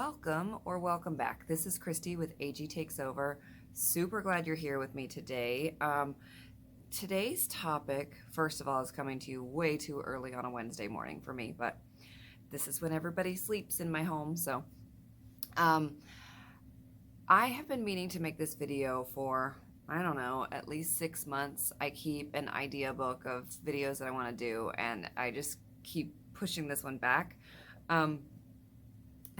welcome or welcome back. This is Kristie with AG Takes Over. Super glad you're here with me today. Today's topic, first of all, is coming to you way too early on a Wednesday morning for me, but this is when everybody sleeps in my home. So I have been meaning to make this video for, I don't know, at least 6 months. I keep an idea book of videos that I want to do, and I just keep pushing this one back.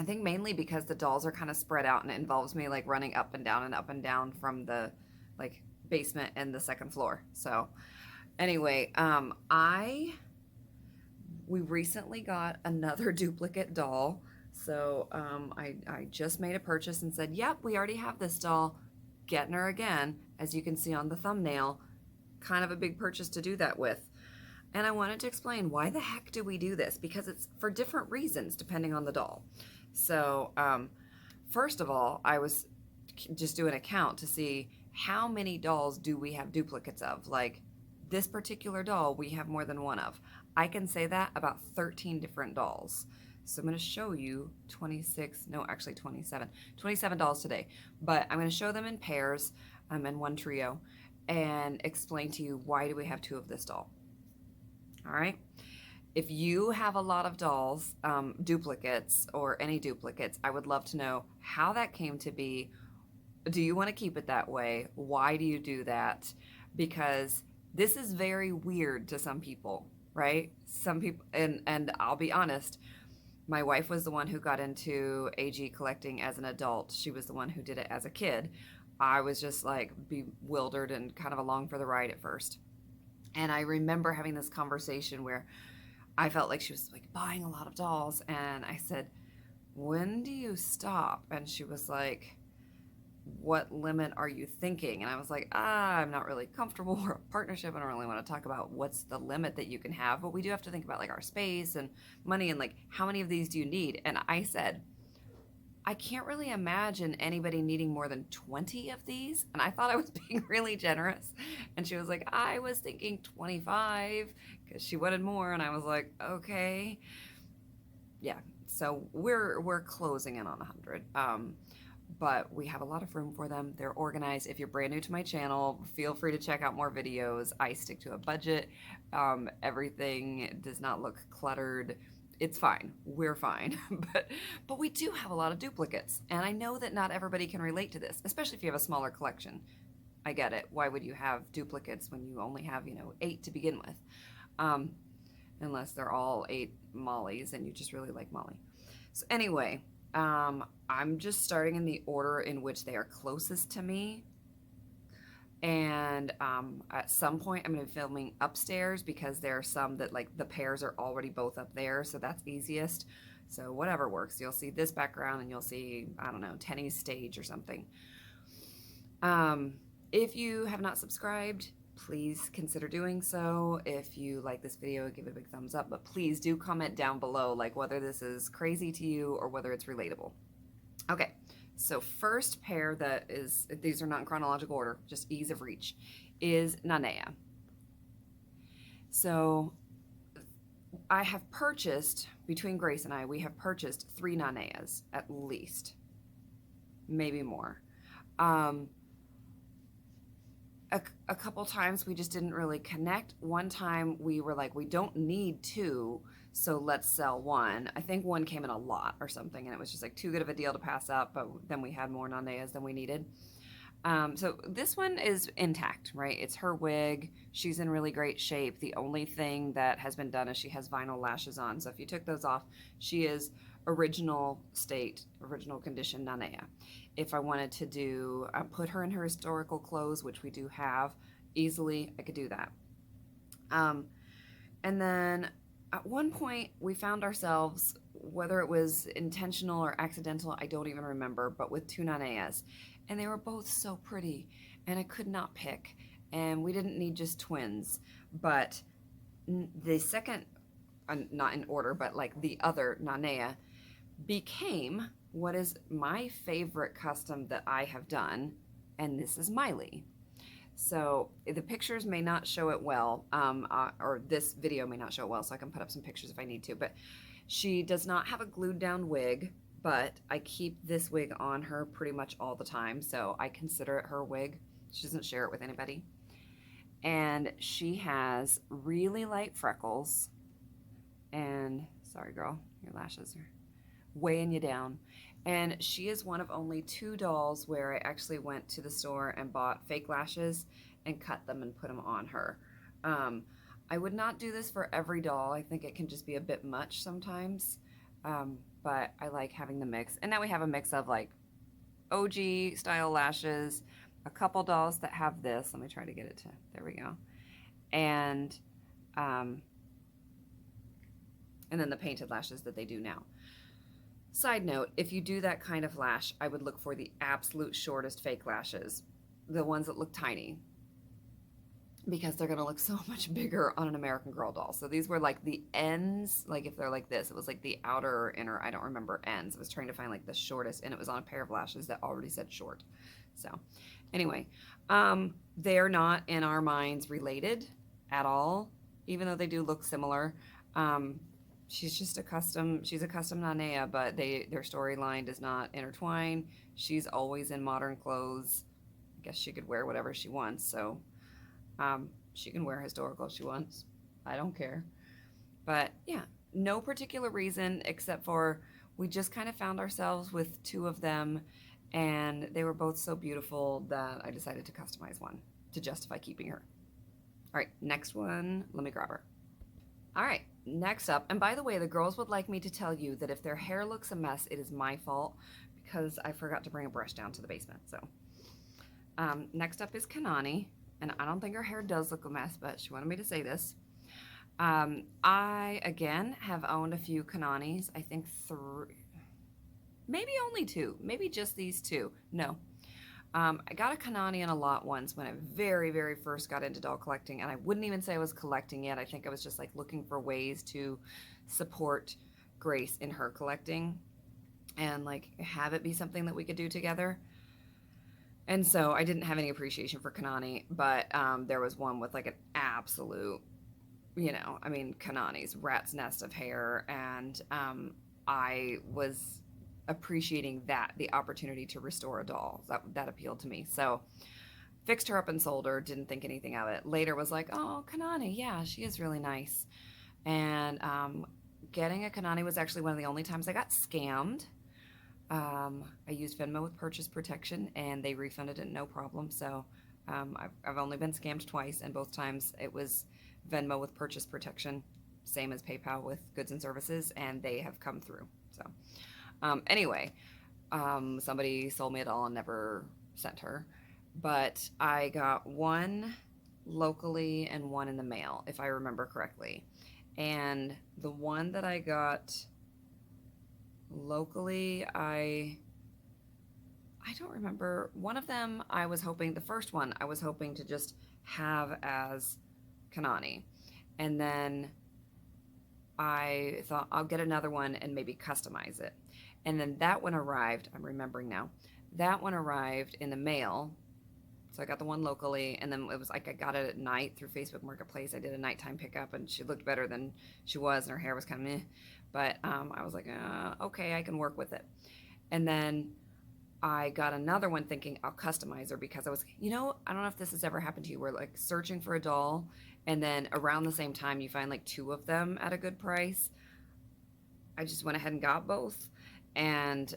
I think mainly because the dolls are kind of spread out and it involves me like running up and down from the like basement and the second floor. So anyway, we recently got another duplicate doll. So I just made a purchase and said, yep, we already have this doll. Getting her again, as you can see on the thumbnail. Kind of a big purchase to do that with. And I wanted to explain, why the heck do we do this? Because it's for different reasons depending on the doll. So first of all, I was just doing a count to see how many dolls do we have duplicates of. Like this particular doll, we have more than one of. I can say that about 13 different dolls. So I'm going to show you 27 dolls today. But I'm going to show them in pairs in one trio and explain to you why do we have two of this doll. All right. If you have a lot of dolls, duplicates or any duplicates, I would love to know how that came to be. Do you want to keep it that way? Why do you do that? Because this is very weird to some people, right? Some people, and I'll be honest, my wife was the one who got into AG collecting as an adult. She was the one who did it as a kid. I was just like bewildered and kind of along for the ride at first. And I remember having this conversation where I felt like she was like buying a lot of dolls. And I said, when do you stop? And she was like, what limit are you thinking? And I was like, I'm not really comfortable. We're a partnership. I don't really want to talk about what's the limit that you can have, but we do have to think about like our space and money and like how many of these do you need? And I said, I can't really imagine anybody needing more than 20 of these. And I thought I was being really generous. And she was like, I was thinking 25 because she wanted more. And I was like, okay. Yeah. So we're closing in on 100. But we have a lot of room for them. They're organized. If you're brand new to my channel, feel free to check out more videos. I stick to a budget. Everything does not look cluttered. It's fine. We're fine. But we do have a lot of duplicates. And I know that not everybody can relate to this, especially if you have a smaller collection. I get it. Why would you have duplicates when you only have, 8 to begin with? Unless they're all 8 Mollies and you just really like Molly. So anyway, I'm just starting in the order in which they are closest to me. And at some point I'm going to be filming upstairs because there are some that like the pairs are already both up there, so that's easiest. So whatever works. You'll see this background and you'll see, I don't know, Tenny's stage or something. If you have not subscribed, please consider doing so. If you like this video, give it a big thumbs up, but please do comment down below like whether this is crazy to you or whether it's relatable. Okay. So first pair that is, these are not in chronological order, just ease of reach, is Nanea. So I have purchased, between Grace and I, we have purchased 3 Naneas at least, maybe more. A couple times we just didn't really connect. One time we were like, we don't need 2, so let's sell 1. I think 1 came in a lot or something, and it was just like too good of a deal to pass up, but then we had more Naneas than we needed. So this one is intact, right? It's her wig. She's in really great shape. The only thing that has been done is she has vinyl lashes on. So if you took those off, she is original state, original condition Nanea. If I wanted to do, put her in her historical clothes, which we do have easily, I could do that. And then at one point we found ourselves, whether it was intentional or accidental, I don't even remember, but with 2 Naneas. And they were both so pretty, and I could not pick. And we didn't need just twins. But the second, not in order, but like the other Nanea, became what is my favorite custom that I have done, and this is Miley. So the pictures may not show it well, or this video may not show it well, so I can put up some pictures if I need to, but she does not have a glued down wig, but I keep this wig on her pretty much all the time, so I consider it her wig. She doesn't share it with anybody. And she has really light freckles, and sorry girl, your lashes are weighing you down. And she is one of only 2 dolls where I actually went to the store and bought fake lashes and cut them and put them on her. Um, I would not do this for every doll. I think it can just be a bit much sometimes. But I like having the mix. And now we have a mix of like OG style lashes, a couple dolls that have this. Let me try to get it to, there we go. And, um, and then the painted lashes that they do now. Side note, if you do that kind of lash, I would look for the absolute shortest fake lashes, the ones that look tiny, because they're going to look so much bigger on an American Girl doll. So these were like the ends, like if they're like this, it was like the outer or inner, I don't remember ends. I was trying to find like the shortest, and it was on a pair of lashes that already said short. So anyway, they're not in our minds related at all, even though they do look similar. She's a custom Nanea, but their storyline does not intertwine. She's always in modern clothes. I guess she could wear whatever she wants, so she can wear historical if she wants. I don't care. But yeah, no particular reason except for we just kind of found ourselves with 2 of them, and they were both so beautiful that I decided to customize one to justify keeping her. All right, next one. Let me grab her. All right, next up, and by the way, the girls would like me to tell you that if their hair looks a mess, it is my fault because I forgot to bring a brush down to the basement. So next up is Kanani, and I don't think her hair does look a mess, but she wanted me to say this. I, again, have owned a few Kananis. I think 3, maybe only 2, maybe just these 2. No. I got a Kanani in a lot once when I very, very first got into doll collecting, and I wouldn't even say I was collecting yet. I think I was just like looking for ways to support Grace in her collecting and like have it be something that we could do together. And so I didn't have any appreciation for Kanani, but there was one with like an absolute, I mean, Kanani's rat's nest of hair, and I was appreciating the opportunity to restore a doll. That appealed to me. So fixed her up and sold her, didn't think anything of it. Later was like, oh, Kanani, yeah, she is really nice. And getting a Kanani was actually one of the only times I got scammed. I used Venmo with purchase protection, and they refunded it no problem. So I've only been scammed twice, and both times it was Venmo with purchase protection, same as PayPal with goods and services, and they have come through. So anyway, somebody sold me a doll and never sent her, but I got one locally and one in the mail, if I remember correctly. And the one that I got locally, I don't remember. One of them I was hoping, the first one I was hoping to just have as Kanani, and then I thought I'll get another one and maybe customize it. And then that one arrived, I'm remembering now, that one arrived in the mail. So I got the one locally, and then it was like I got it at night through Facebook Marketplace. I did a nighttime pickup, and she looked better than she was, and her hair was kind of meh. But I was like, okay, I can work with it. And then I got another one thinking I'll customize her because I was, I don't know if this has ever happened to you, where like searching for a doll, and then around the same time you find like 2 of them at a good price. I just went ahead and got both. And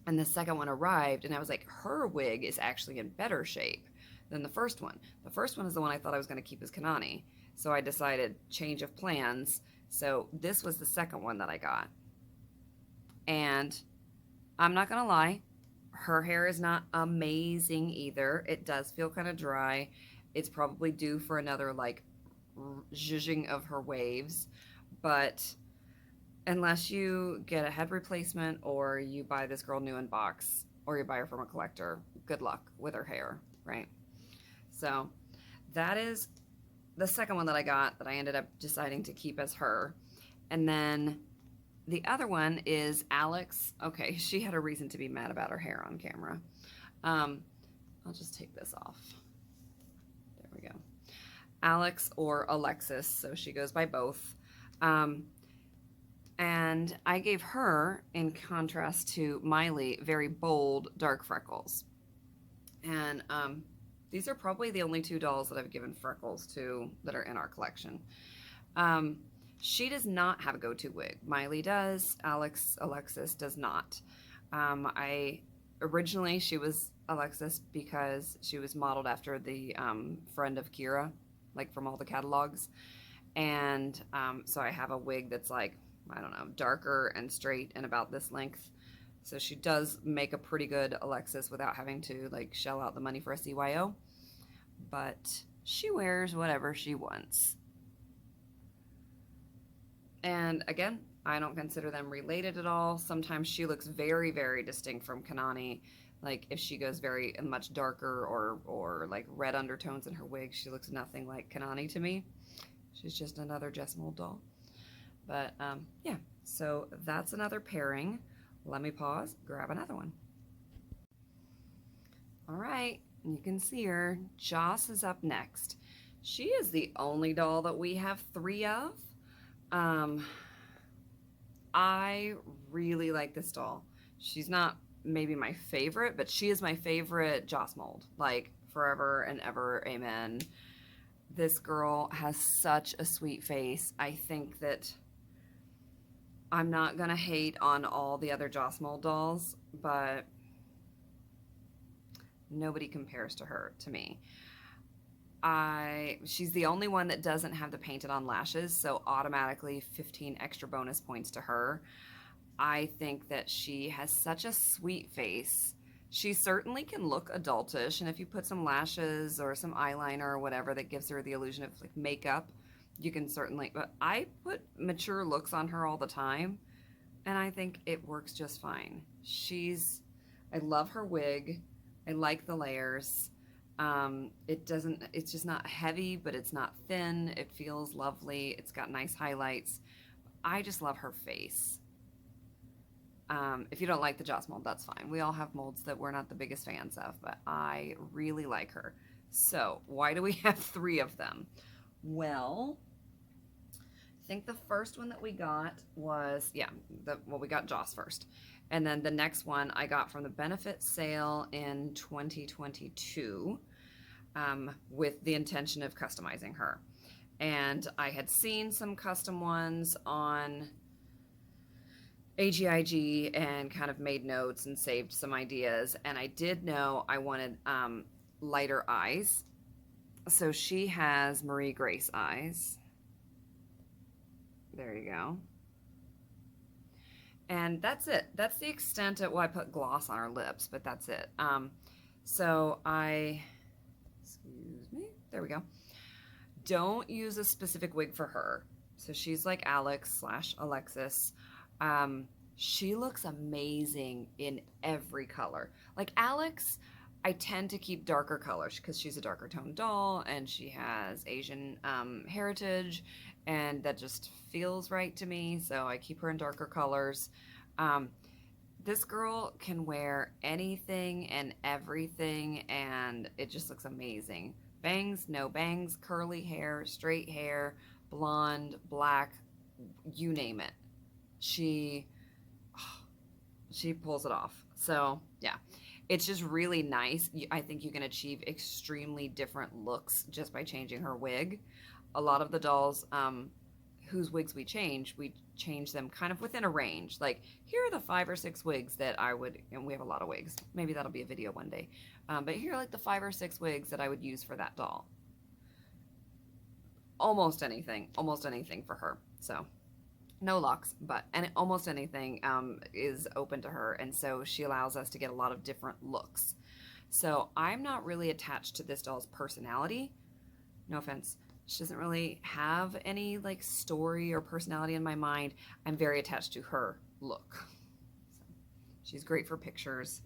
the second one arrived, and I was like, her wig is actually in better shape than the first one. The first one is the one I thought I was going to keep as Kanani. So I decided change of plans. So this was the second one that I got. And I'm not going to lie, her hair is not amazing either. It does feel kind of dry. It's probably due for another like zhuzhing of her waves. But unless you get a head replacement or you buy this girl new in box or you buy her from a collector, good luck with her hair, right? So that is the second one that I got that I ended up deciding to keep as her. And then the other one is Alex. Okay, she had a reason to be mad about her hair on camera. I'll just take this off. There we go. Alex or Alexis, so she goes by both. And I gave her, in contrast to Miley, very bold dark freckles. And these are probably the only two dolls that I've given freckles to that are in our collection. Um, she does not have a go-to wig. Miley does. Alexis does not. I originally she was Alexis because she was modeled after the friend of Kira, like from all the catalogs. And so I have a wig that's like, I don't know, darker and straight and about this length. So she does make a pretty good Alexis without having to like shell out the money for a CYO. But she wears whatever she wants. And again, I don't consider them related at all. Sometimes she looks very, very distinct from Kanani. Like if she goes very much darker or like red undertones in her wig, she looks nothing like Kanani to me. She's just another Jess Mold doll. But yeah, so that's another pairing. Let me pause, grab another one. All right, you can see her. Joss is up next. She is the only doll that we have 3 of. I really like this doll. She's not maybe my favorite, but she is my favorite Joss Mold. Like forever and ever, amen. This girl has such a sweet face. I think that I'm not gonna hate on all the other Joss Mold dolls, but nobody compares to her to me. She's the only one that doesn't have the painted on lashes, so automatically 15 extra bonus points to her. I think that she has such a sweet face. She certainly can look adultish, and if you put some lashes or some eyeliner or whatever that gives her the illusion of like makeup, you can certainly, but I put mature looks on her all the time, and I think it works just fine. I love her wig. I like the layers. It's just not heavy, but it's not thin. It feels lovely. It's got nice highlights. I just love her face. If you don't like the Joss mold, that's fine. We all have molds that we're not the biggest fans of, but I really like her. So why do we have 3 of them? Well, I think the first one that we got was, we got Joss first. And then the next one I got from the benefit sale in 2022 with the intention of customizing her. And I had seen some custom ones on AGIG and kind of made notes and saved some ideas. And I did know I wanted lighter eyes. So she has Marie Grace eyes. There you go. And that's it. That's the extent of, well, I put gloss on her lips, but that's it. Excuse me, there we go. Don't use a specific wig for her. So she's like Alex/Alexis. She looks amazing in every color. Like Alex, I tend to keep darker colors because she's a darker toned doll and she has Asian heritage, and that just feels right to me. So I keep her in darker colors. This girl can wear anything and everything, and it just looks amazing. Bangs, no bangs, curly hair, straight hair, blonde, black, you name it. She pulls it off. So yeah, it's just really nice. I think you can achieve extremely different looks just by changing her wig. A lot of the dolls whose wigs we change them kind of within a range. Like, here are the 5 or 6 wigs that I would, and we have a lot of wigs. Maybe that'll be a video one day. But here are like the 5 or 6 wigs that I would use for that doll. Almost anything for her. So no locks, but almost anything is open to her, and so she allows us to get a lot of different looks. So I'm not really attached to this doll's personality. No offense. She doesn't really have any like story or personality in my mind. I'm very attached to her look. So, she's great for pictures.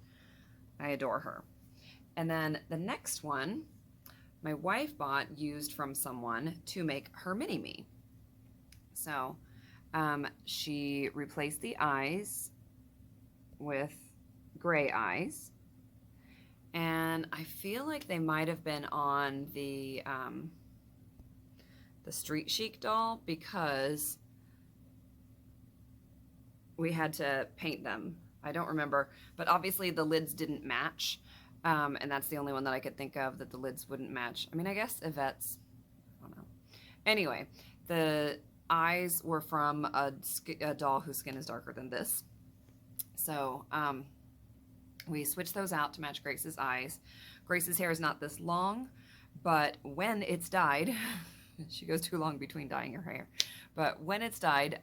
I adore her. And then the next one, my wife bought used from someone to make her mini-me. So she replaced the eyes with gray eyes, and I feel like they might have been on the Street Chic doll, because we had to paint them. I don't remember, but obviously the lids didn't match. And that's the only one that I could think of that the lids wouldn't match. I mean, I guess Yvette's, I don't know. Anyway, the eyes were from a doll whose skin is darker than this. So we switched those out to match Grace's eyes. Grace's hair is not this long, but when it's dyed, she goes too long between dyeing her hair, but when it's dyed,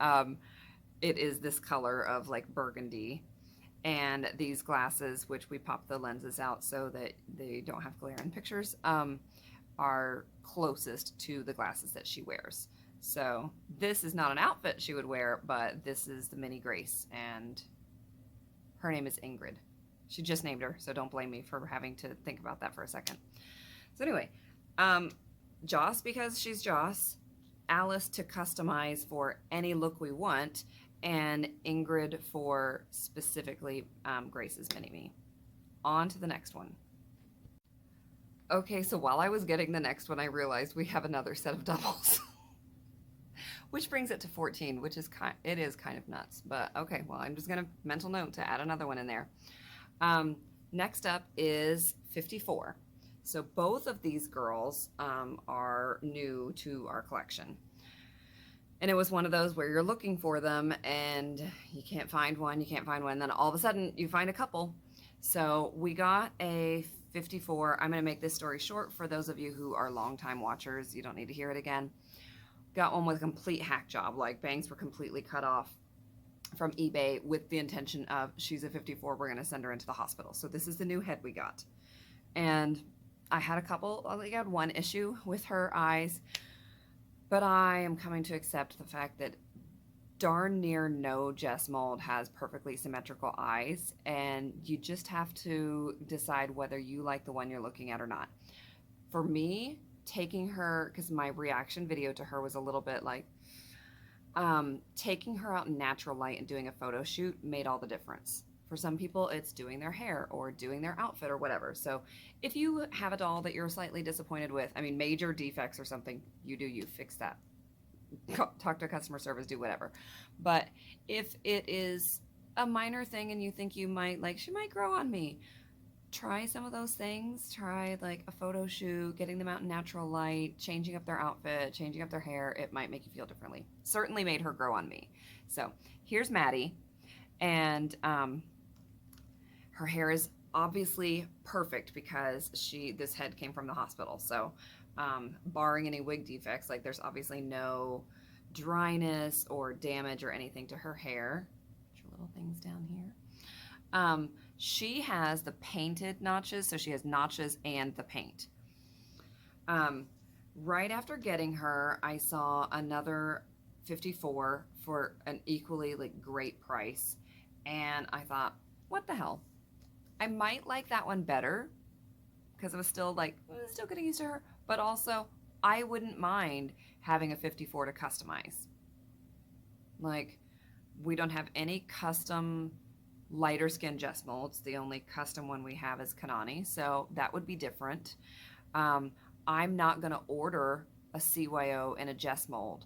it is this color of like burgundy. And these glasses, which we pop the lenses out so that they don't have glare in pictures, are closest to the glasses that she wears. So this is not an outfit she would wear, but this is the mini Grace, and her name is Ingrid. She just named her, so don't blame me for having to think about that for a second. So anyway, Joss because she's Joss, Alice to customize for any look we want, and Ingrid for specifically Grace's mini-me. On to the next one. Okay, so while I was getting the next one, I realized we have another set of doubles. Which brings it to 14, which is kind of nuts. But okay, well, I'm just gonna mental note to add another one in there. Next up is 54. So both of these girls are new to our collection. And it was one of those where you're looking for them and you can't find one, and then all of a sudden you find a couple. So we got a 54. I'm gonna make this story short for those of you who are longtime watchers. You don't need to hear it again. Got one with a complete hack job, like bangs were completely cut off from eBay with the intention of she's a 54, we're gonna send her into the hospital. So this is the new head we got. And I had one issue with her eyes, but I am coming to accept the fact that darn near no Jess mold has perfectly symmetrical eyes, and you just have to decide whether you like the one you're looking at or not. For me, taking her, because my reaction video to her was a little bit like, taking her out in natural light and doing a photo shoot made all the difference. For some people, it's doing their hair or doing their outfit or whatever. So if you have a doll that you're slightly disappointed with, I mean, major defects or something, you fix that. Talk to customer service, do whatever. But if it is a minor thing and you think you might, like, she might grow on me, try some of those things. Try like a photo shoot, getting them out in natural light, changing up their outfit, changing up their hair. It might make you feel differently. Certainly made her grow on me. So here's Maddie, and her hair is obviously perfect because this head came from the hospital. So barring any wig defects, like there's obviously no dryness or damage or anything to her hair. Put your little things down here. She has the painted notches, so she has notches and the paint. Right after getting her, I saw another 54 for an equally like great price, and I thought, what the hell? I might like that one better because I was still getting used to her, but also I wouldn't mind having a 54 to customize. Like, we don't have any custom lighter skin Jess molds. The only custom one we have is Kanani, so that would be different. I'm not going to order a CYO in a Jess mold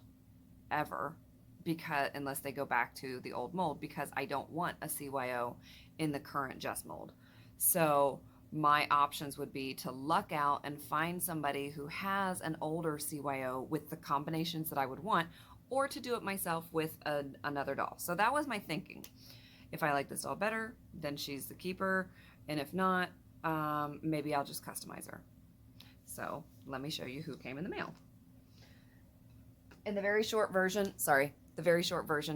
ever, because unless they go back to the old mold, because I don't want a CYO in the current Jess mold. So my options would be to luck out and find somebody who has an older CYO with the combinations that I would want, or to do it myself with another doll. So that was my thinking. If I like this doll better, then she's the keeper, and if not, maybe I'll just customize her. So let me show you who came in the mail. In the very short version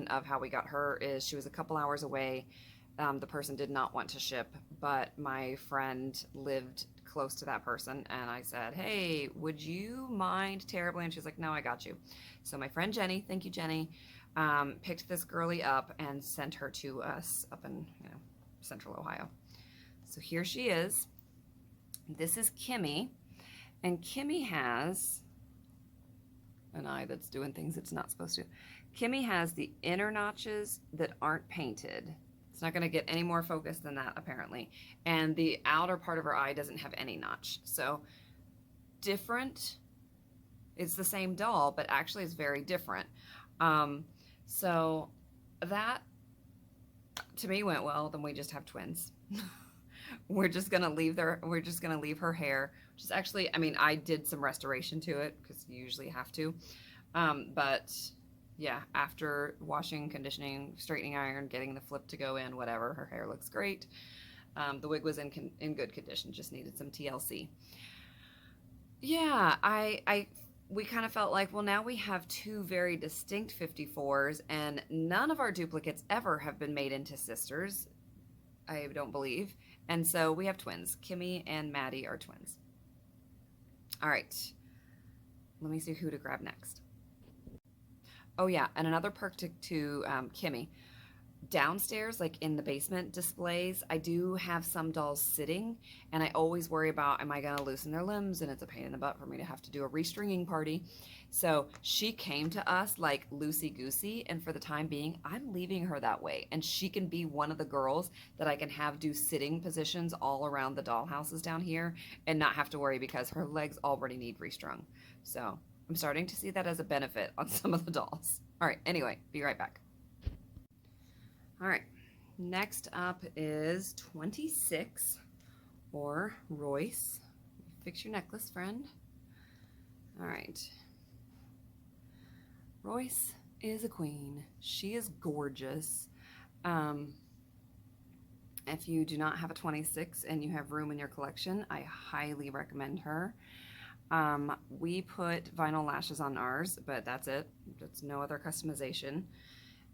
of how we got her is she was a couple hours away. The person did not want to ship, but my friend lived close to that person, and I said, hey, would you mind terribly? And she's like, no, I got you. So my friend Jenny, thank you, Jenny, picked this girly up and sent her to us up in central Ohio. So here she is. This is Kimmy, and Kimmy has an eye that's doing things it's not supposed to. Kimmy has the inner notches that aren't painted. It's not going to get any more focus than that, apparently. And the outer part of her eye doesn't have any notch. So different. It's the same doll, but actually it's very different. So that to me went, well, then we just have twins. We're just gonna leave her hair, which is actually, I mean, I did some restoration to it because you usually have to. But yeah, after washing, conditioning, straightening iron, getting the flip to go in, whatever, her hair looks great. The wig was in good condition, just needed some TLC. Yeah, we kind of felt like, well, now we have two very distinct 54s, and none of our duplicates ever have been made into sisters, I don't believe. And so we have twins. Kimmy and Maddie are twins. All right, let me see who to grab next. Oh yeah, and another perk to Kimmy. Downstairs, like in the basement displays, I do have some dolls sitting, and I always worry about, am I going to loosen their limbs? And it's a pain in the butt for me to have to do a restringing party. So she came to us like loosey-goosey, and for the time being, I'm leaving her that way. And she can be one of the girls that I can have do sitting positions all around the doll houses down here and not have to worry because her legs already need restrung. So I'm starting to see that as a benefit on some of the dolls. All right, anyway, be right back. All right, next up is 26, or Royce. Fix your necklace, friend. All right. Royce is a queen. She is gorgeous. If you do not have a 26 and you have room in your collection, I highly recommend her. We put vinyl lashes on ours, but that's it. That's no other customization.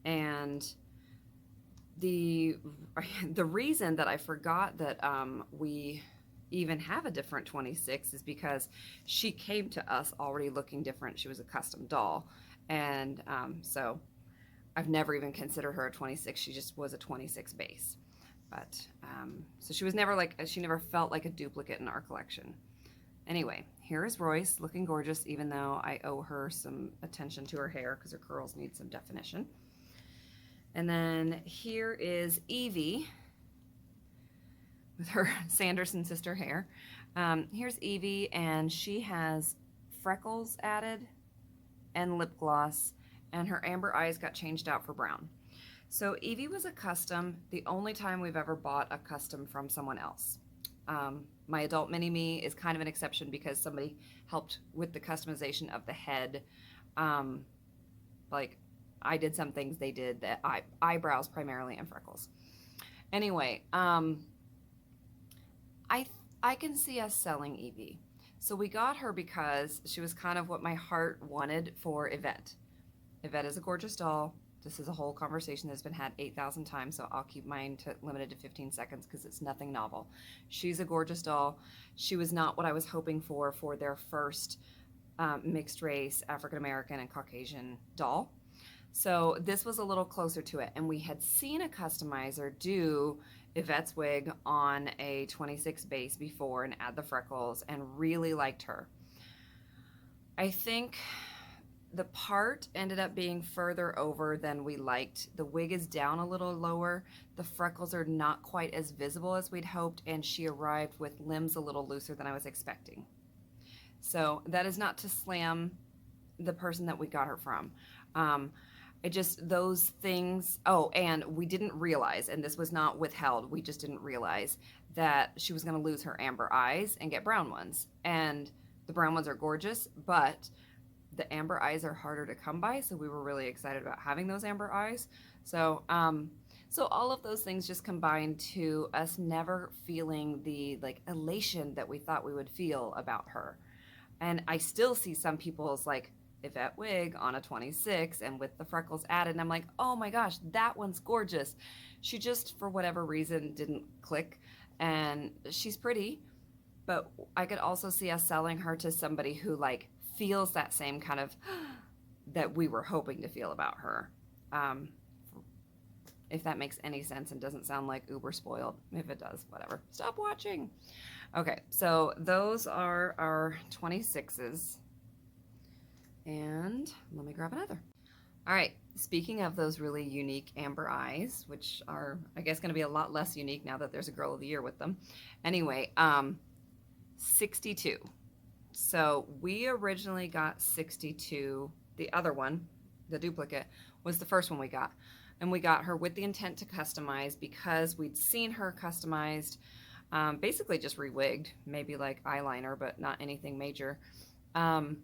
And the reason that I forgot that we even have a different 26 is because she came to us already looking different. She was a custom doll, and so I've never even considered her a 26. She just was a 26 base, but so she was never she never felt like a duplicate in our collection. Anyway, here is Royce looking gorgeous, even though I owe her some attention to her hair because her curls need some definition. And then here is Evie with her Sanderson sister hair. Here's Evie, and she has freckles added and lip gloss, and her amber eyes got changed out for brown. So Evie was a custom, the only time we've ever bought a custom from someone else. My adult mini-me is kind of an exception because somebody helped with the customization of the head. Like, I did some things, they did the eyebrows primarily, and freckles. Anyway, I can see us selling Evie. So we got her because she was kind of what my heart wanted for Yvette. Yvette is a gorgeous doll. This is a whole conversation that's been had 8,000 times, so I'll keep mine limited to 15 seconds because it's nothing novel. She's a gorgeous doll. She was not what I was hoping for their first mixed race African American and Caucasian doll. So this was a little closer to it, and we had seen a customizer do Yvette's wig on a 26 base before and add the freckles, and really liked her. I think the part ended up being further over than we liked. The wig is down a little lower. The freckles are not quite as visible as we'd hoped, and she arrived with limbs a little looser than I was expecting. So that is not to slam the person that we got her from. It just, those things, oh, and we didn't realize, and this was not withheld, we just didn't realize that she was going to lose her amber eyes and get brown ones. And the brown ones are gorgeous, but the amber eyes are harder to come by, so we were really excited about having those amber eyes. So so all of those things just combined to us never feeling the elation that we thought we would feel about her. And I still see some people's Yvette wig on a 26 and with the freckles added, and I'm like, oh my gosh, that one's gorgeous. She just, for whatever reason, didn't click, and she's pretty, but I could also see us selling her to somebody who feels that same kind of that we were hoping to feel about her. If that makes any sense and doesn't sound like uber spoiled. If it does, whatever. Stop watching. Okay, so those are our 26s. And let me grab another. All right, speaking of those really unique amber eyes, which are, I guess, going to be a lot less unique now that there's a Girl of the Year with them. Anyway, 62. So we originally got 62. The other one, the duplicate, was the first one we got. and we got her with the intent to customize because we'd seen her customized, basically just rewigged, maybe like eyeliner, but not anything major. Um,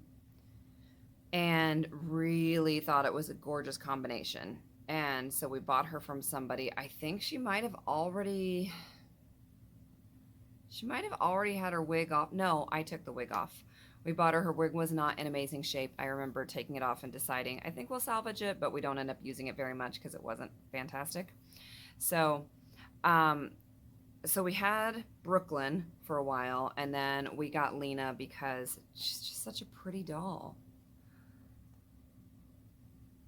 and really thought it was a gorgeous combination. And so we bought her from somebody. I think she might have already had her wig off. No, I took the wig off. We bought her. Her wig was not in amazing shape. I remember taking it off and deciding, I think we'll salvage it, but we don't end up using it very much because it wasn't fantastic. So, um, so we had Brooklyn for a while, and then we got Lena because she's just such a pretty doll.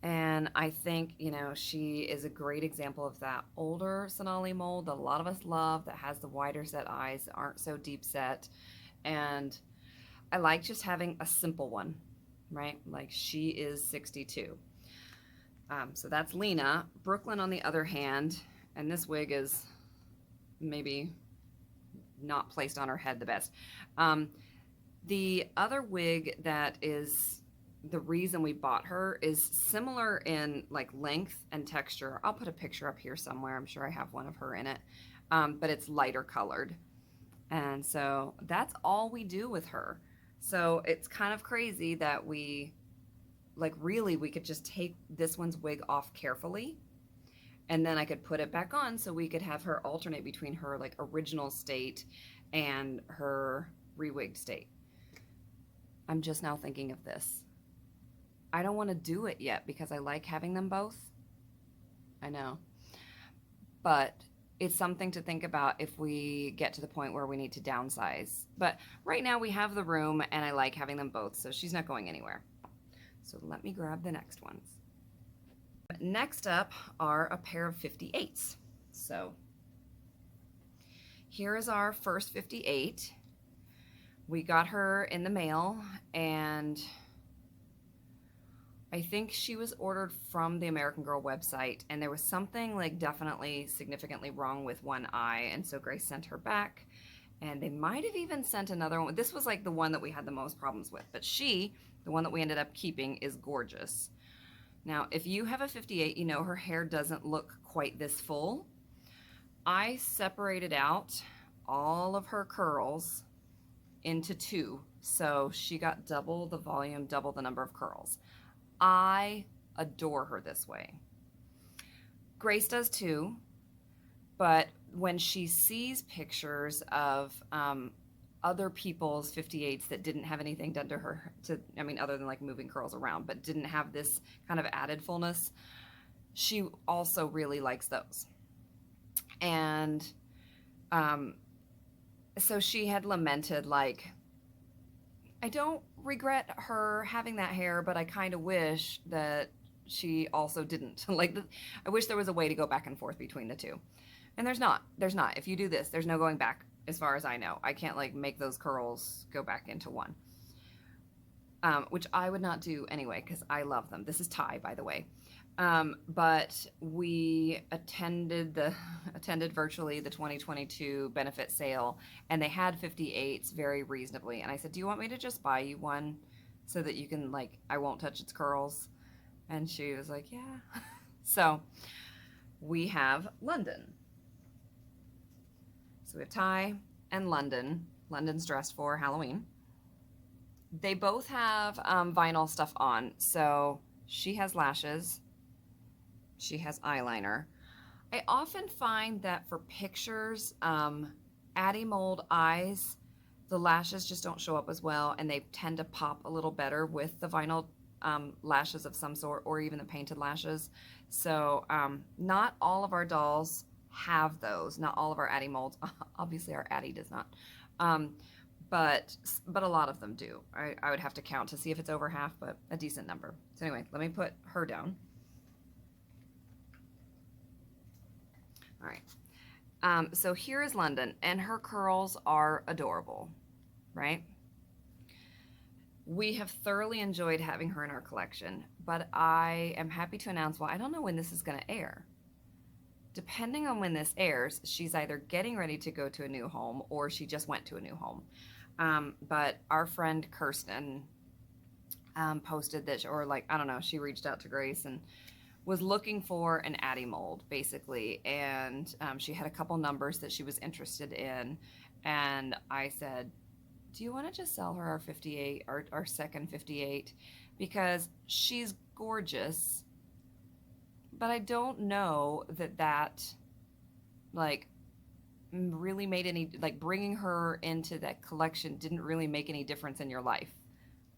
And I think, she is a great example of that older Sonali mold that a lot of us love, that has the wider set eyes that aren't so deep set. And I like just having a simple one, right? Like she is 62. So that's Lena. Brooklyn, on the other hand, and this wig is maybe not placed on her head the best. The other wig that is the reason we bought her is similar in like length and texture. I'll put a picture up here somewhere. I'm sure I have one of her in it, but it's lighter colored. And so that's all we do with her. So it's kind of crazy that we could just take this one's wig off carefully, and then I could put it back on so we could have her alternate between her like original state and her rewigged state. I'm just now thinking of this. I don't want to do it yet because I like having them both. I know. But it's something to think about if we get to the point where we need to downsize. But right now we have the room and I like having them both, so she's not going anywhere. So let me grab the next ones. Next up are a pair of 58s. So here is our first 58. We got her in the mail, and I think she was ordered from the American Girl website, and there was something like definitely significantly wrong with one eye, and so Grace sent her back, and they might have even sent another one. This was like the one that we had the most problems with, but the one that we ended up keeping, is gorgeous. Now, if you have a 58, her hair doesn't look quite this full. I separated out all of her curls into two, so she got double the volume, double the number of curls. I adore her this way. Grace does too, but when she sees pictures of other people's 58s that didn't have anything done to her, other than like moving curls around, but didn't have this kind of added fullness, she also really likes those. And so she had lamented, like, I don't regret her having that hair, but I kind of wish that she also didn't. I wish there was a way to go back and forth between the two. And there's not. If you do this, there's no going back, as far as I know. I can't make those curls go back into one. Which I would not do anyway, because I love them. This is Ty, by the way. But we attended virtually the 2022 benefit sale, and they had 58s very reasonably. And I said, do you want me to just buy you one so that you can, I won't touch its curls? And she was like, yeah. So we have London. So we have Ty and London. London's dressed for Halloween. They both have vinyl stuff on. So she has lashes. She has eyeliner. I often find that for pictures, Addie mold eyes, the lashes just don't show up as well, and they tend to pop a little better with the vinyl lashes of some sort, or even the painted lashes. So not all of our dolls have those. Not all of our Addie molds. Obviously, our Addie does not. But a lot of them do. I would have to count to see if it's over half, but a decent number. So anyway, let me put her down. All right. So here is London, and her curls are adorable, right? We have thoroughly enjoyed having her in our collection, but I am happy to announce, I don't know when this is going to air. Depending on when this airs, she's either getting ready to go to a new home or she just went to a new home. But our friend Kirsten posted that, I don't know, she reached out to Grace and was looking for an Addie mold, basically, and she had a couple numbers that she was interested in, and I said, do you want to just sell her our 58, our second 58, because she's gorgeous, but I don't know that like really made any, like, bringing her into that collection didn't really make any difference in your life,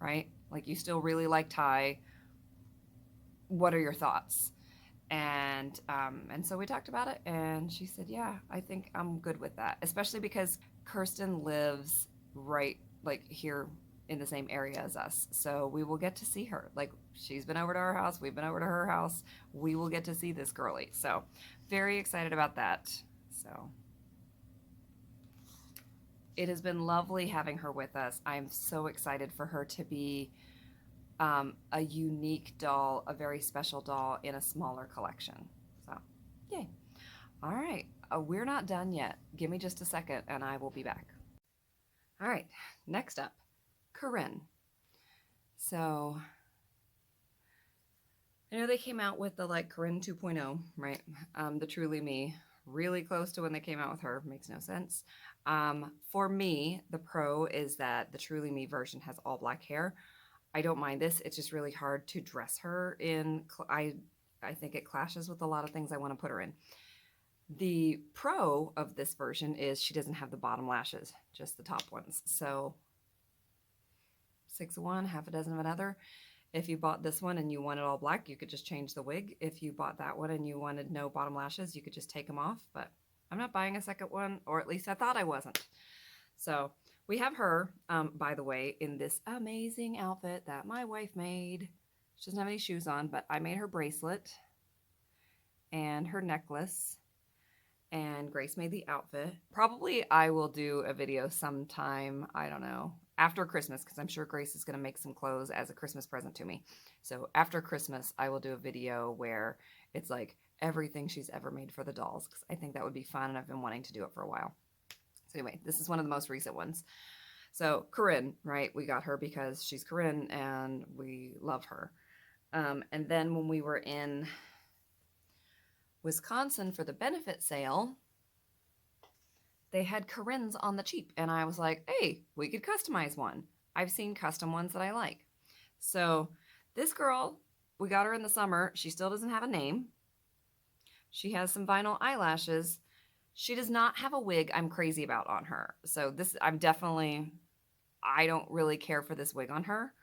right? Like, you still really like Ty. What are your thoughts? And so we talked about it, and she said, yeah, I think I'm good with that, especially because Kirsten lives right, like, here in the same area as us, so we will get to see her. Like, she's been over to our house, we've been over to her house, we will get to see this girly, so very excited about that. So it has been lovely having her with us. I'm so excited for her to be a unique doll, a very special doll in a smaller collection. So, yay. All right, we're not done yet. Give me just a second and I will be back. All right, next up, Corinne. So, I know they came out with the like Corinne 2.0, right? The Truly Me, really close to when they came out with her. Makes no sense. For me, the pro is that the Truly Me version has all black hair. I don't mind this. It's just really hard to dress her in. I think it clashes with a lot of things I want to put her in. The pro of this version is she doesn't have the bottom lashes, just the top ones. So 6 of one, half a dozen of another. If you bought this one and you wanted all black, you could just change the wig. If you bought that one and you wanted no bottom lashes, you could just take them off. But I'm not buying a second one, or at least I thought I wasn't. So we have her, by the way, in this amazing outfit that my wife made. She doesn't have any shoes on, but I made her bracelet and her necklace, and Grace made the outfit. Probably I will do a video sometime, I don't know, after Christmas, because I'm sure Grace is going to make some clothes as a Christmas present to me. So after Christmas, I will do a video where it's like everything she's ever made for the dolls, because I think that would be fun, and I've been wanting to do it for a while. So anyway, this is one of the most recent ones. So Corinne, right? We got her because she's Corinne and we love her. And then when we were in Wisconsin for the benefit sale, they had Corinne's on the cheap. And I was like, hey, we could customize one. I've seen custom ones that I like. So this girl, we got her in the summer. She still doesn't have a name. She has some vinyl eyelashes. She does not have a wig I'm crazy about on her. So this, I don't really care for this wig on her.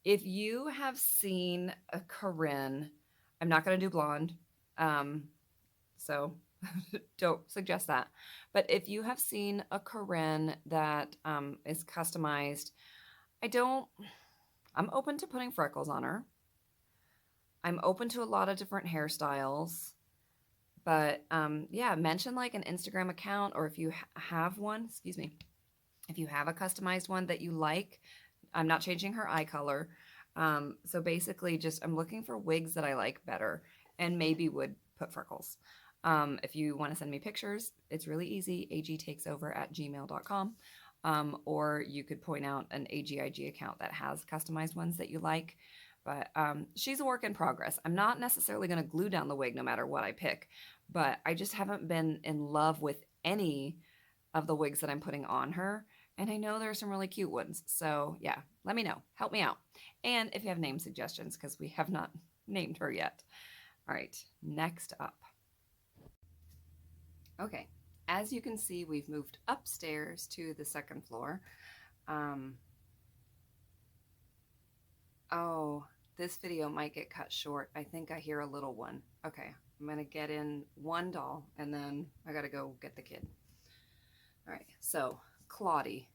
If you have seen a Corinne, I'm not going to do blonde. So don't suggest that. But if you have seen a Corinne that is customized, I'm open to putting freckles on her. I'm open to a lot of different hairstyles. But yeah, mention like an Instagram account, or if you have one, excuse me, if you have a customized one that you like. I'm not changing her eye color. So basically just I'm looking for wigs that I like better and maybe would put freckles. If you want to send me pictures, it's really easy, agtakesover@gmail.com. Or you could point out an AGIG account that has customized ones that you like. But she's a work in progress. I'm not necessarily going to glue down the wig no matter what I pick, but I just haven't been in love with any of the wigs that I'm putting on her. And I know there are some really cute ones. So yeah, let me know. Help me out. And if you have name suggestions, because we have not named her yet. All right, next up. Okay, as you can see, we've moved upstairs to the second floor. Oh, this video might get cut short. I think I hear a little one. Okay, I'm gonna get in one doll and then I gotta go get the kid. All right, so Claudie.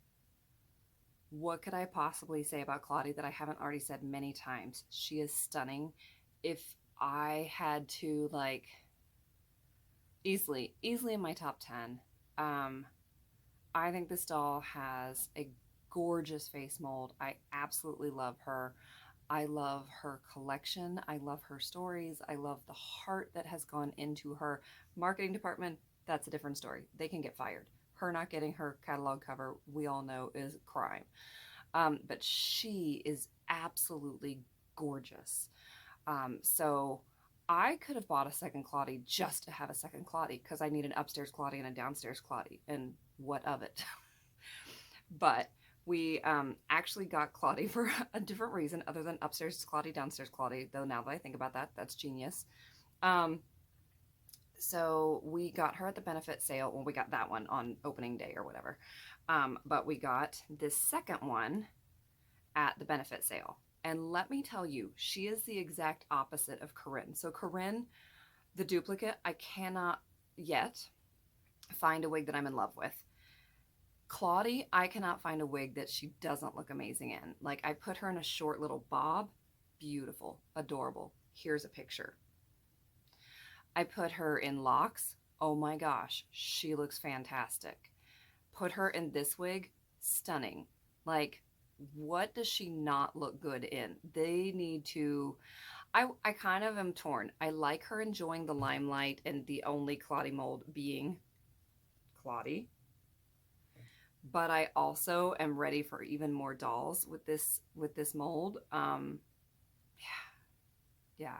What could I possibly say about Claudie that I haven't already said many times? She is stunning. If I had to, like, easily in my top 10, I think this doll has a gorgeous face mold. I absolutely love her. I love her collection. I love her stories. I love the heart that has gone into her marketing department. That's a different story. They can get fired. Her not getting her catalog cover, we all know, is a crime. But she is absolutely gorgeous. So I could have bought a second Claudie just to have a second Claudie because I need an upstairs Claudie and a downstairs Claudie, and what of it? But we actually got Claudie for a different reason other than upstairs Claudie, downstairs Claudie, though now that I think about that, that's genius. Um, so we got her at the benefit sale. Well, we got that one on opening day or whatever. But we got this second one at the benefit sale. And let me tell you, she is the exact opposite of Corinne. So Corinne, the duplicate, I cannot yet find a wig that I'm in love with. Claudie, I cannot find a wig that she doesn't look amazing in. Like, I put her in a short little bob. Beautiful, adorable. Here's a picture. I put her in locks. Oh my gosh, she looks fantastic. Put her in this wig. Stunning. Like, what does she not look good in? They need to... I kind of am torn. I like her enjoying the limelight and the only Claudie mold being Claudie. But I also am ready for even more dolls with this mold. Yeah.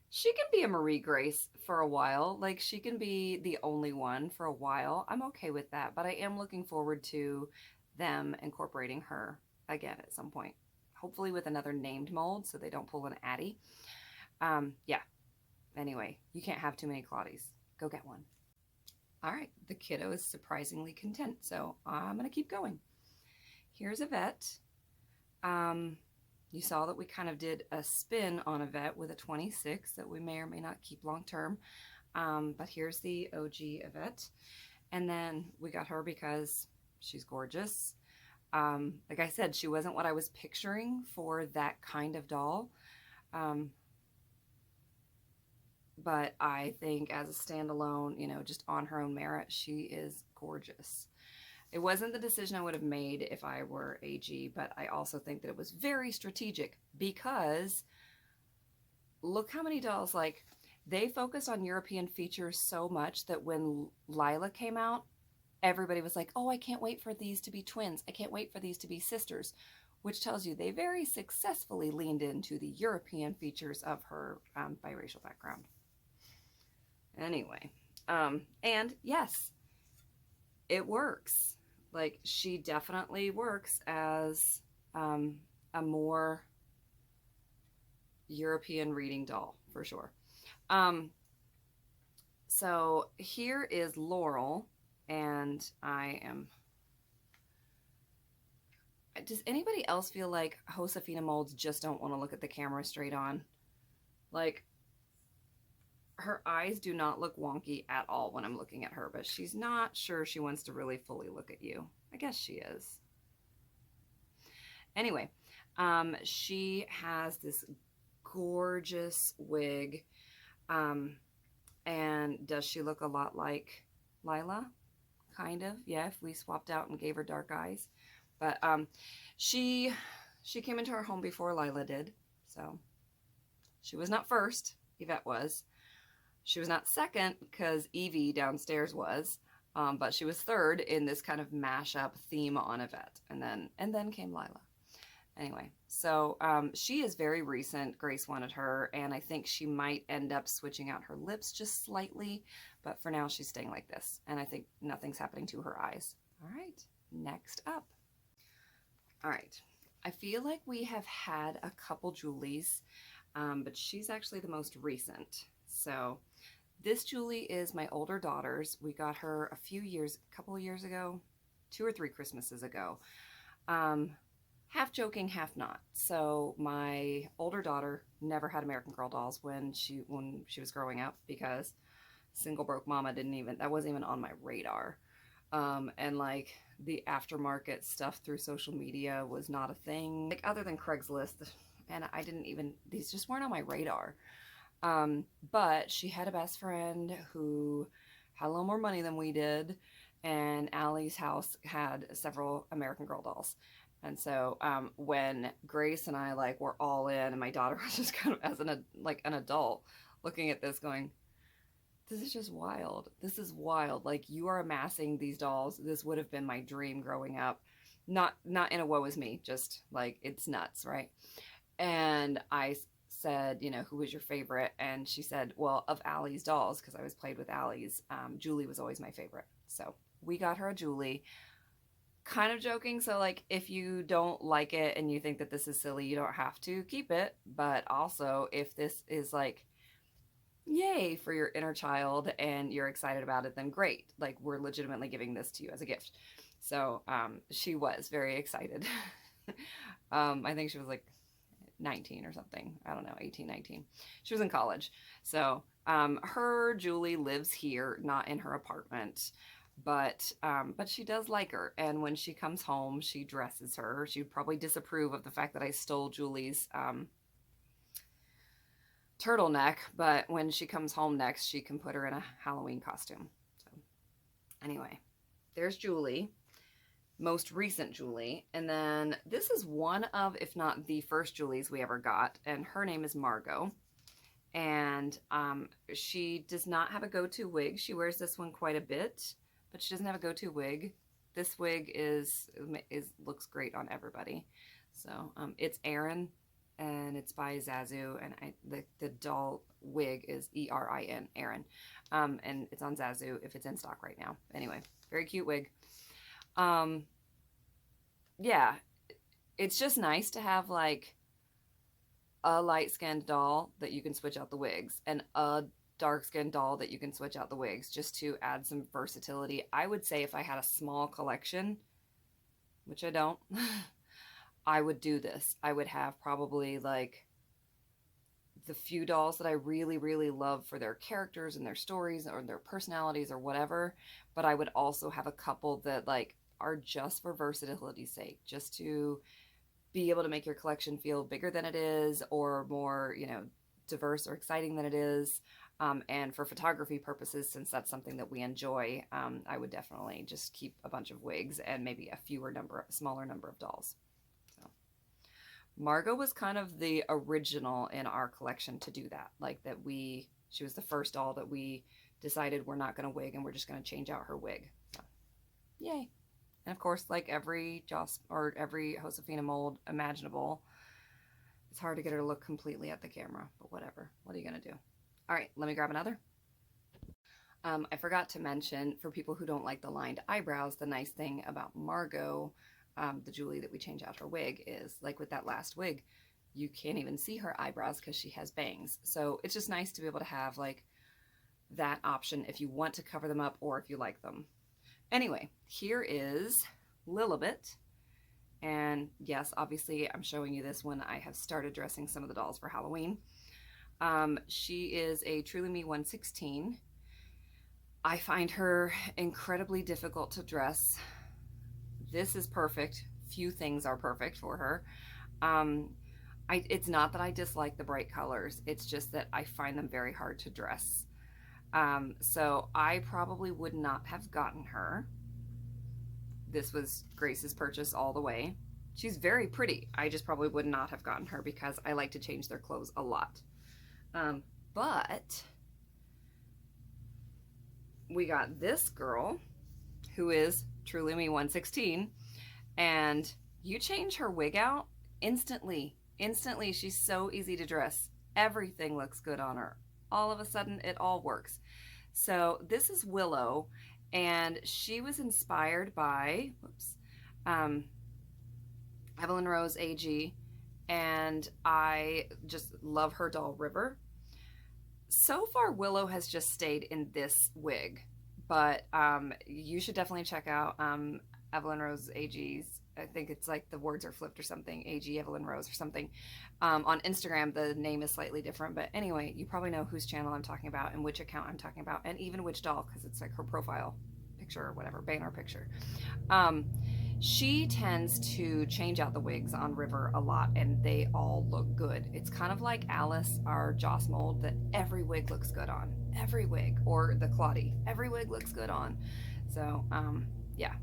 She can be a Marie Grace for a while. Like, she can be the only one for a while. I'm okay with that, but I am looking forward to them incorporating her again at some point. Hopefully with another named mold so they don't pull an Addie. Yeah. Anyway, you can't have too many Claudies. Go get one. All right, the kiddo is surprisingly content, so I'm going to keep going. Here's Yvette. You saw that we kind of did a spin on Yvette with a 26 that we may or may not keep long term. But here's the OG Yvette. And then we got her because she's gorgeous. Like I said, she wasn't what I was picturing for that kind of doll. But I think as a standalone, you know, just on her own merit, she is gorgeous. It wasn't the decision I would have made if I were AG, but I also think that it was very strategic because look how many dolls, like, they focused on European features so much that when Lila came out, everybody was like, oh, I can't wait for these to be twins. I can't wait for these to be sisters, which tells you they very successfully leaned into the European features of her biracial background. Anyway, and yes, it works. Like, she definitely works as a more European reading doll, for sure. So here is Laurel, and I am... Does anybody else feel like Josefina molds just don't want to look at the camera straight on? Like, her eyes do not look wonky at all when I'm looking at her, but she's not sure she wants to really fully look at you. I guess she is. Anyway, she has this gorgeous wig. And does she look a lot like Lila? Kind of, yeah, if we swapped out and gave her dark eyes. But she came into our home before Lila did, so she was not first. Yvette was. She was not second because Evie downstairs was, but she was third in this kind of mashup theme on Yvette, and then came Lila. Anyway, so she is very recent. Grace wanted her, and I think she might end up switching out her lips just slightly, but for now she's staying like this, and I think nothing's happening to her eyes. All right, next up. All right, I feel like we have had a couple Julies, but she's actually the most recent. So this Julie is my older daughter's. We got her a couple of years ago, 2 or 3 Christmases ago. Half joking, half not. So my older daughter never had American Girl dolls when she was growing up because single broke mama that wasn't even on my radar. And like the aftermarket stuff through social media was not a thing. Like, other than Craigslist, and these just weren't on my radar. But she had a best friend who had a little more money than we did, and Allie's house had several American Girl dolls. And so when Grace and I were all in, and my daughter was just kind of as an adult looking at this going, this is just wild. This is wild. Like, you are amassing these dolls. This would have been my dream growing up. Not in a woe is me, just like it's nuts, right? And I said, you know, who was your favorite? And she said, well, of Allie's dolls, because I was played with Allie's, Julie was always my favorite. So we got her a Julie, kind of joking. So, like, if you don't like it and you think that this is silly, you don't have to keep it. But also, if this is like, yay for your inner child and you're excited about it, then great. Like, we're legitimately giving this to you as a gift. So, she was very excited. I think she was like 19 or something. I don't know, 18, 19. She was in college. So, her Julie lives here, not in her apartment, but she does like her. And when she comes home, she dresses her. She'd probably disapprove of the fact that I stole Julie's turtleneck, but when she comes home next, she can put her in a Halloween costume. So, anyway, there's Julie, most recent Julie. And then this is one of, if not the first Julies we ever got, and her name is Margot. And she does not have a go-to wig. She wears this one quite a bit, but she doesn't have a go-to wig. This wig is looks great on everybody. So it's Erin, and it's by Zazu, and the doll wig is Erin, Erin, and it's on Zazu if it's in stock right now. Anyway, very cute wig. Yeah, it's just nice to have like a light-skinned doll that you can switch out the wigs and a dark-skinned doll that you can switch out the wigs, just to add some versatility. I would say if I had a small collection, which I don't, I would do this. I would have probably like the few dolls that I really, really love for their characters and their stories or their personalities or whatever, but I would also have a couple that like are just for versatility's sake, just to be able to make your collection feel bigger than it is, or more, you know, diverse or exciting than it is. And for photography purposes, since that's something that we enjoy, I would definitely just keep a bunch of wigs and maybe a smaller number of dolls. So Margot was kind of the original in our collection to do that. Like that she was the first doll that we decided we're not going to wig and we're just going to change out her wig. So, yay. And of course, like every every Josefina mold imaginable, it's hard to get her to look completely at the camera, but whatever. What are you going to do? All right, let me grab another. I forgot to mention, for people who don't like the lined eyebrows, the nice thing about Margot, the Julie that we change out her wig, is like with that last wig, you can't even see her eyebrows because she has bangs. So it's just nice to be able to have like that option if you want to cover them up or if you like them. Anyway, here is Lilibet. And yes, obviously I'm showing you this when I have started dressing some of the dolls for Halloween. She is a Truly Me 116. I find her incredibly difficult to dress. This is perfect. Few things are perfect for her. It's not that I dislike the bright colors. It's just that I find them very hard to dress. So I probably would not have gotten her. This was Grace's purchase all the way. She's very pretty. I just probably would not have gotten her because I like to change their clothes a lot. But we got this girl who is Truly Me 116, and you change her wig out instantly. Instantly, she's so easy to dress. Everything looks good on her. All of a sudden, it all works. So this is Willow, and she was inspired by, Evelyn Rose AG, and I just love her doll River. So far, Willow has just stayed in this wig, but you should definitely check out Evelyn Rose AG's. I think it's like the words are flipped or something. AG Evelyn Rose or something. On Instagram, the name is slightly different, but anyway, you probably know whose channel I'm talking about and which account I'm talking about, and even which doll, because it's like her profile picture or whatever, banner picture. She tends to change out the wigs on River a lot, and they all look good. It's kind of like Alice, our Joss mold, that every wig looks good on. Every wig. Or the Claudie. Every wig looks good on. So, yeah.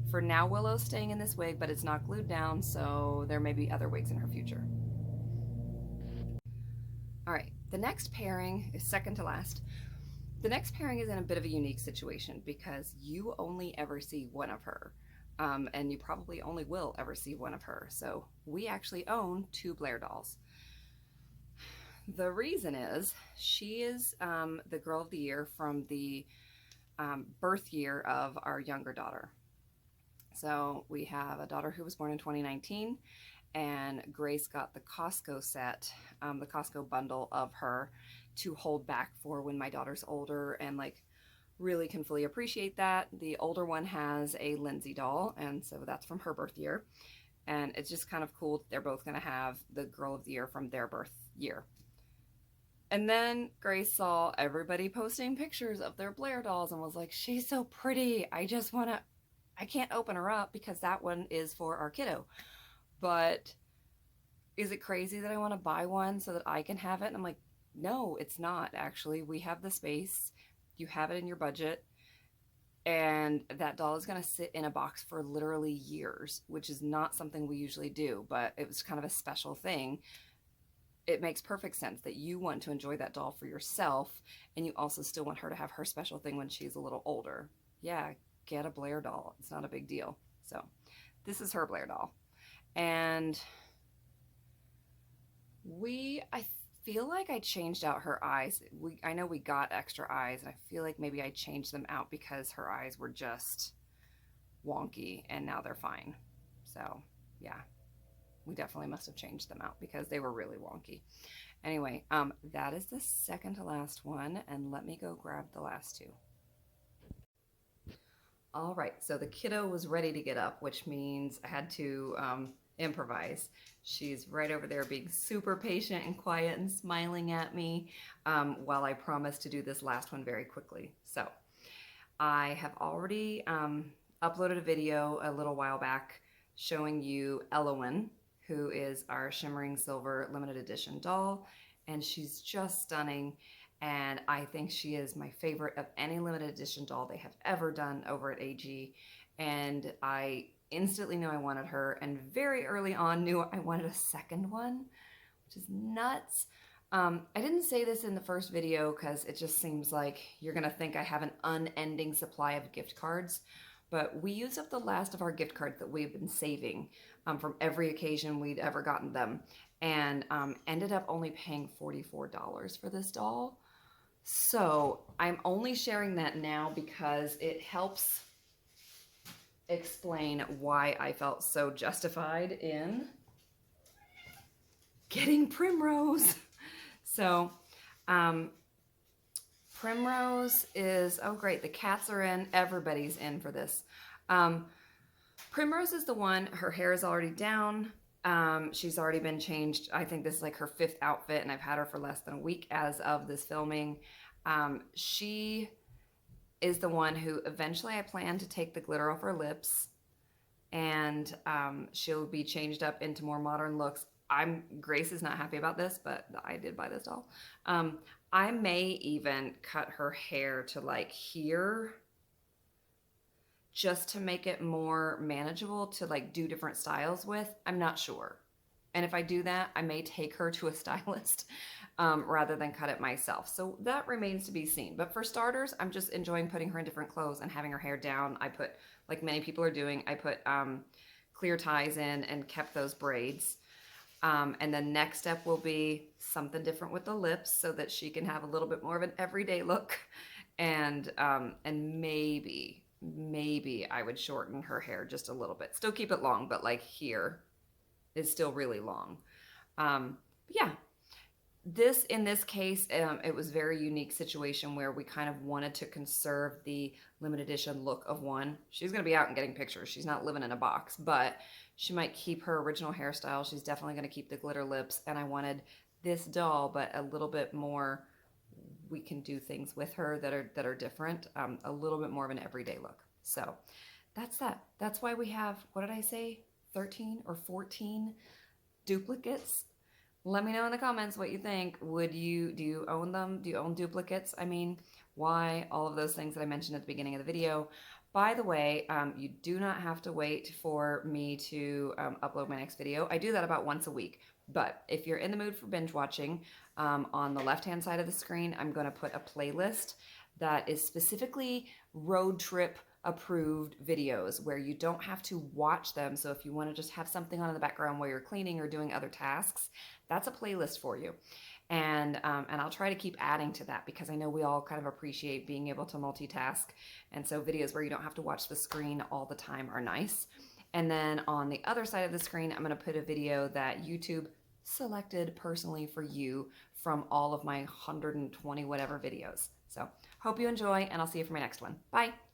For now, Willow's staying in this wig, but it's not glued down, so there may be other wigs in her future. All right, the next pairing is second to last. The next pairing is in a bit of a unique situation because you only ever see one of her. And you probably only will ever see one of her. So we actually own 2 Blair dolls. The reason is she is the girl of the year from the birth year of our younger daughter. So we have a daughter who was born in 2019, and Grace got the Costco set, the Costco bundle of her to hold back for when my daughter's older and like really can fully appreciate that. The older one has a Lindsay doll, and so that's from her birth year. And it's just kind of cool. They're both going to have the girl of the year from their birth year. And then Grace saw everybody posting pictures of their Blair dolls and was like, she's so pretty. I can't open her up because that one is for our kiddo. But is it crazy that I want to buy one so that I can have it? And I'm like, no, it's not actually. We have the space. You have it in your budget. And that doll is going to sit in a box for literally years, which is not something we usually do, but it was kind of a special thing. It makes perfect sense that you want to enjoy that doll for yourself, and you also still want her to have her special thing when she's a little older. Yeah, get a Blair doll. It's not a big deal. So this is her Blair doll. And I feel like I changed out her eyes. I know we got extra eyes, and I feel like maybe I changed them out because her eyes were just wonky, and now they're fine. So yeah, we definitely must have changed them out because they were really wonky. Anyway, that is the second to last one, and let me go grab the last 2. All right, so the kiddo was ready to get up, which means I had to improvise. She's right over there being super patient and quiet and smiling at me while I promised to do this last one very quickly. So I have already uploaded a video a little while back showing you Elowen, who is our shimmering silver limited edition doll, and she's just stunning. And I think she is my favorite of any limited edition doll they have ever done over at AG. And I instantly knew I wanted her, and very early on knew I wanted a second one, which is nuts. I didn't say this in the first video because it just seems like you're gonna think I have an unending supply of gift cards, but we used up the last of our gift cards that we've been saving from every occasion we'd ever gotten them, and ended up only paying $44 for this doll. So I'm only sharing that now because it helps explain why I felt so justified in getting Primrose. So Primrose is, oh great, the cats are in, everybody's in for this. Primrose is the one, her hair is already down. She's already been changed. I think this is like her 5th outfit, and I've had her for less than a week as of this filming. She is the one who eventually I plan to take the glitter off her lips, and she'll be changed up into more modern looks. Grace is not happy about this, but I did buy this doll. I may even cut her hair to like here, just to make it more manageable to like do different styles with. I'm not sure. And if I do that, I may take her to a stylist rather than cut it myself. So that remains to be seen. But for starters, I'm just enjoying putting her in different clothes and having her hair down. I put, like many people are doing, I put clear ties in and kept those braids. And the next step will be something different with the lips so that she can have a little bit more of an everyday look. And maybe I would shorten her hair just a little bit. Still keep it long, but like here is still really long. Yeah, in this case, it was a very unique situation where we kind of wanted to conserve the limited edition look of one. She's going to be out and getting pictures. She's not living in a box, but she might keep her original hairstyle. She's definitely going to keep the glitter lips. And I wanted this doll, but a little bit more, we can do things with her that are different, a little bit more of an everyday look. So that's that. That's why we have, what did I say, 13 or 14 duplicates? Let me know in the comments what you think. Do you own them? Do you own duplicates? I mean, why? All of those things that I mentioned at the beginning of the video. By the way, you do not have to wait for me to upload my next video. I do that about once a week. But if you're in the mood for binge watching, on the left-hand side of the screen, I'm going to put a playlist that is specifically road trip approved videos where you don't have to watch them. So if you want to just have something on in the background while you're cleaning or doing other tasks, that's a playlist for you. And I'll try to keep adding to that because I know we all kind of appreciate being able to multitask. And so videos where you don't have to watch the screen all the time are nice. And then on the other side of the screen, I'm going to put a video that YouTube selected personally for you from all of my 120 whatever videos. So hope you enjoy, and I'll see you for my next one. Bye.